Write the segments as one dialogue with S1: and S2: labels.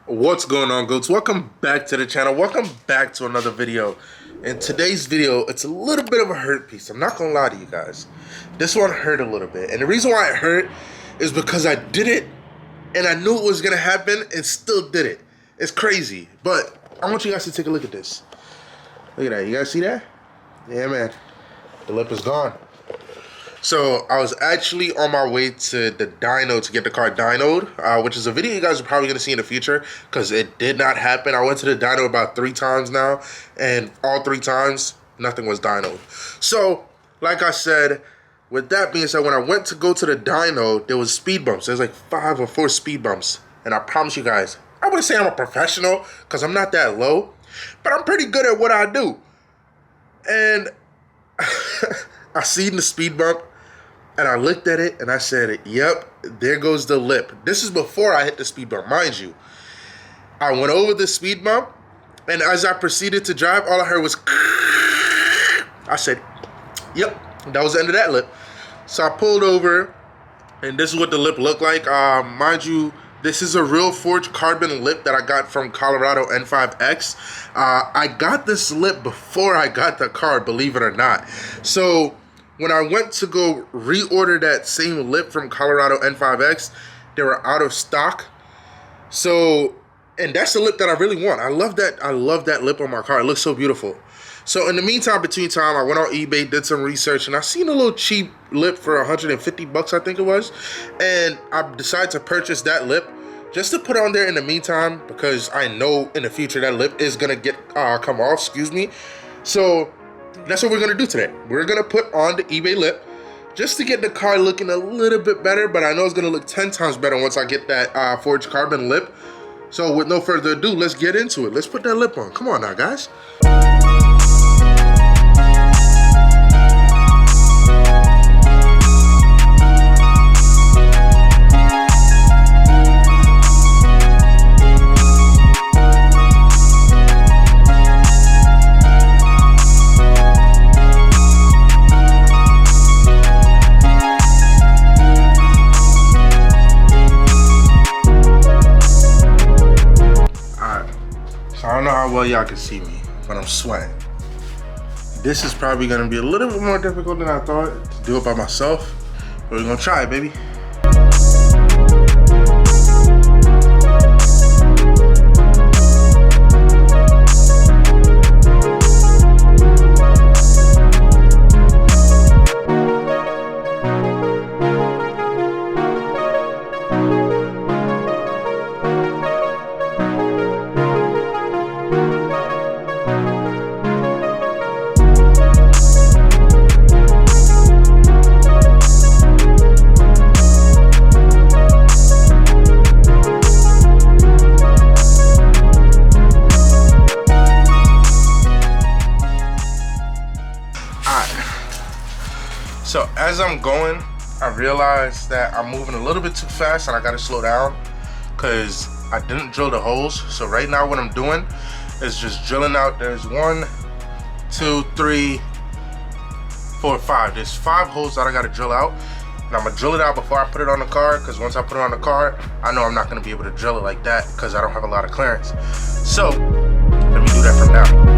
S1: What's going on, Goats? Welcome back to the channel. Welcome back to another video. In today's video, it's a little bit of a hurt piece. I'm not gonna lie to you guys. This one hurt a little bit. And the reason why it hurt is because I did it and I knew it was gonna happen and still did it. It's crazy. But I want you guys to take a look at this. Look at that. You guys see that? Yeah, man. The lip is gone. So I was actually on my way to the dyno to get the car dynoed, which is a video you guys are probably going to see in the future because it did not happen. I went to the dyno about 3 times now, and all 3 times, nothing was dynoed. So, like I said, with that being said, when I went to go to the dyno, there was speed bumps. There's like 5 or 4 speed bumps. And I promise you guys, I wouldn't say I'm a professional because I'm not that low, but I'm pretty good at what I do. And I seen the speed bump. And I looked at it and I said, yep, there goes the lip. This is before I hit the speed bump, mind you. I went over the speed bump, and as I proceeded to drive, all I heard was I said, yep, that was the end of that lip. So I pulled over, and this is what the lip looked like. Mind you, this is a real forged carbon lip that I got from Colorado N5X. I got this lip before I got the car, believe it or not. So when I went to go reorder that same lip from Colorado N5X, they were out of stock. So, and that's the lip that I really want. I love that lip on my car. It looks so beautiful. So in the meantime, between time, I went on eBay, did some research, and I seen a little cheap lip for 150 bucks, I think it was. And I decided to purchase that lip just to put on there in the meantime, because I know in the future that lip is gonna come off, excuse me. So that's what we're gonna do today. We're gonna put on the eBay lip just to get the car looking a little bit better, but I know it's gonna look 10 times better once I get that forged carbon lip. So with no further ado, let's get into it. Let's put that lip on. Come on now, guys. I don't know how well y'all can see me, but I'm sweating. This is probably gonna be a little bit more difficult than I thought to do it by myself, but we're gonna try it, baby. So as I'm going, I realized that I'm moving a little bit too fast and I gotta slow down because I didn't drill the holes. So right now what I'm doing is just drilling out. There's 1, 2, 3, 4, 5. There's 5 holes that I gotta drill out. And I'm gonna drill it out before I put it on the car, because once I put it on the car, I know I'm not gonna be able to drill it like that because I don't have a lot of clearance. So let me do that from now.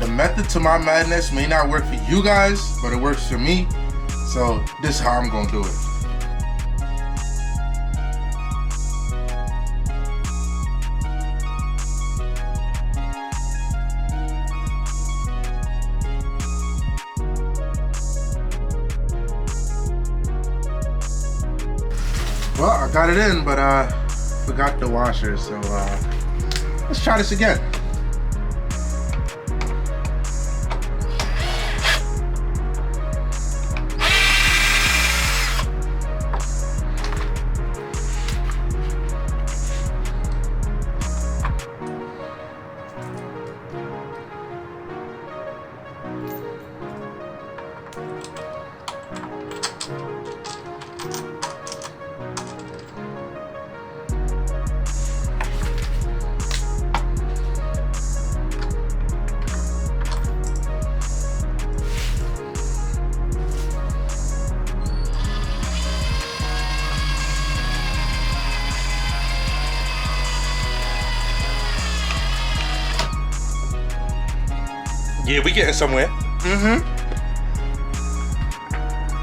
S1: The method to my madness may not work for you guys, but it works for me. So this is how I'm gonna do it. Well, I got it in, but I forgot the washer, so let's try this again. Yeah, we getting somewhere.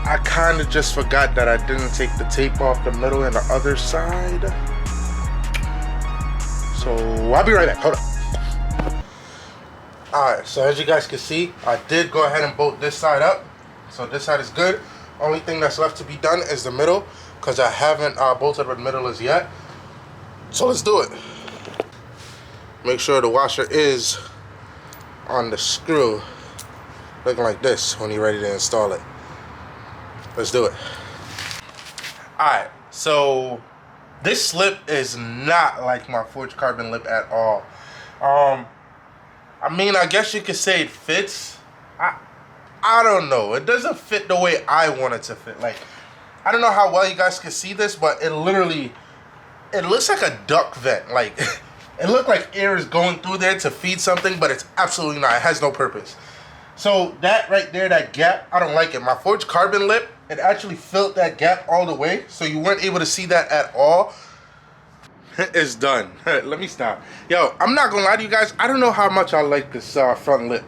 S1: I kind of just forgot that I didn't take the tape off the middle and the other side. So I'll be right back. Hold on. Alright, so as you guys can see, I did go ahead and bolt this side up. So this side is good. Only thing that's left to be done is the middle, because I haven't bolted the middle as yet. So let's do it. Make sure the washer is on the screw, looking like this when you're ready to install it. Let's do it. Alright, so this lip is not like my forged carbon lip at all. I mean, I guess you could say it fits. I don't know. It doesn't fit the way I want it to fit. Like, I don't know how well you guys can see this, but it looks like a duct vent. Like, it looked like air is going through there to feed something, but it's absolutely not. It has no purpose. So that right there, that gap, I don't like it. My forged carbon lip, it actually filled that gap all the way, so you weren't able to see that at all. It's done. Let me stop. Yo, I'm not gonna lie to you guys. I don't know how much I like this front lip.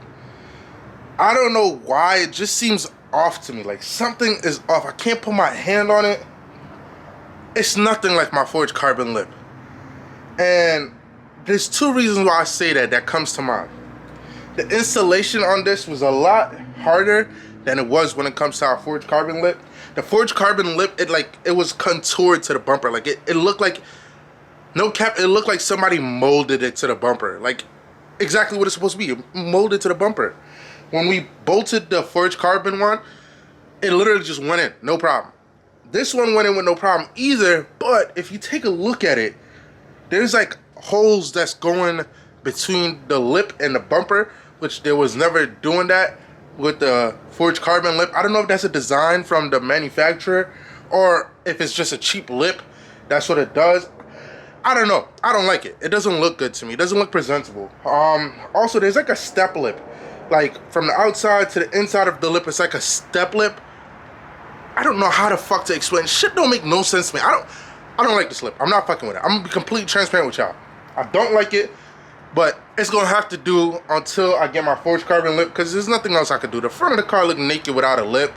S1: I don't know why. It just seems off to me. Like, something is off. I can't put my hand on it. It's nothing like my forged carbon lip. And there's two reasons why I say that comes to mind. The installation on this was a lot harder than it was when it comes to our forged carbon lip. The forged carbon lip, it was contoured to the bumper. Like, it looked like, no cap, it looked like somebody molded it to the bumper. Like, exactly what it's supposed to be, molded to the bumper. When we bolted the forged carbon one, it literally just went in, no problem. This one went in with no problem either, but if you take a look at it, there's like holes that's going between the lip and the bumper, which there was never doing that with the forged carbon lip. I don't know if that's a design from the manufacturer or if it's just a cheap lip. That's what it does. I don't know. I don't like it. It doesn't look good to me. It doesn't look presentable. Also, there's like a step lip. Like, from the outside to the inside of the lip, it's like a step lip. I don't know how the fuck to explain. Shit don't make no sense to me. I don't like this lip. I'm not fucking with it. I'm gonna be completely transparent with y'all. I don't like it, but it's gonna have to do until I get my forged carbon lip, because there's nothing else I could do. The front of the car look naked without a lip,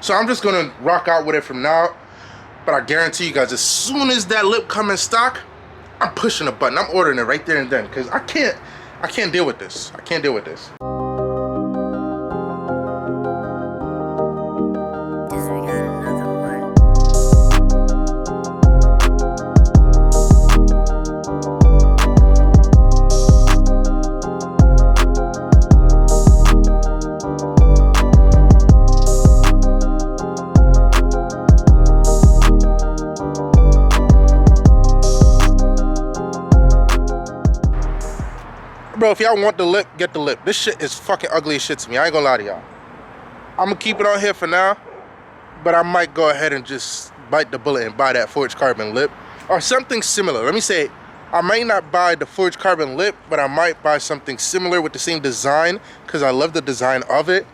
S1: so I'm just gonna rock out with it from now. But I guarantee you guys, as soon as that lip come in stock, I'm pushing a button. I'm ordering it right there and then, because I can't deal with this. I can't deal with this. Bro, if y'all want the lip, get the lip. This shit is fucking ugly as shit to me. I ain't gonna lie to y'all. I'm gonna keep it on here for now, but I might go ahead and just bite the bullet and buy that forged carbon lip or something similar. Let me say, I might not buy the forged carbon lip, but I might buy something similar with the same design, because I love the design of it.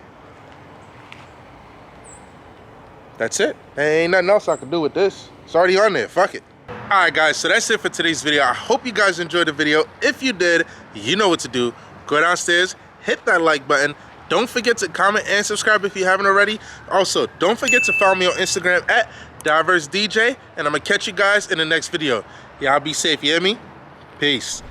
S1: That's it. There ain't nothing else I can do with this. It's already on there. Fuck it. Alright guys, so that's it for today's video. I hope you guys enjoyed the video. If you did, you know what to do. Go downstairs, hit that like button. Don't forget to comment and subscribe if you haven't already. Also, don't forget to follow me on Instagram at DiverseDJ. And I'm going to catch you guys in the next video. Y'all be safe, you hear me? Peace.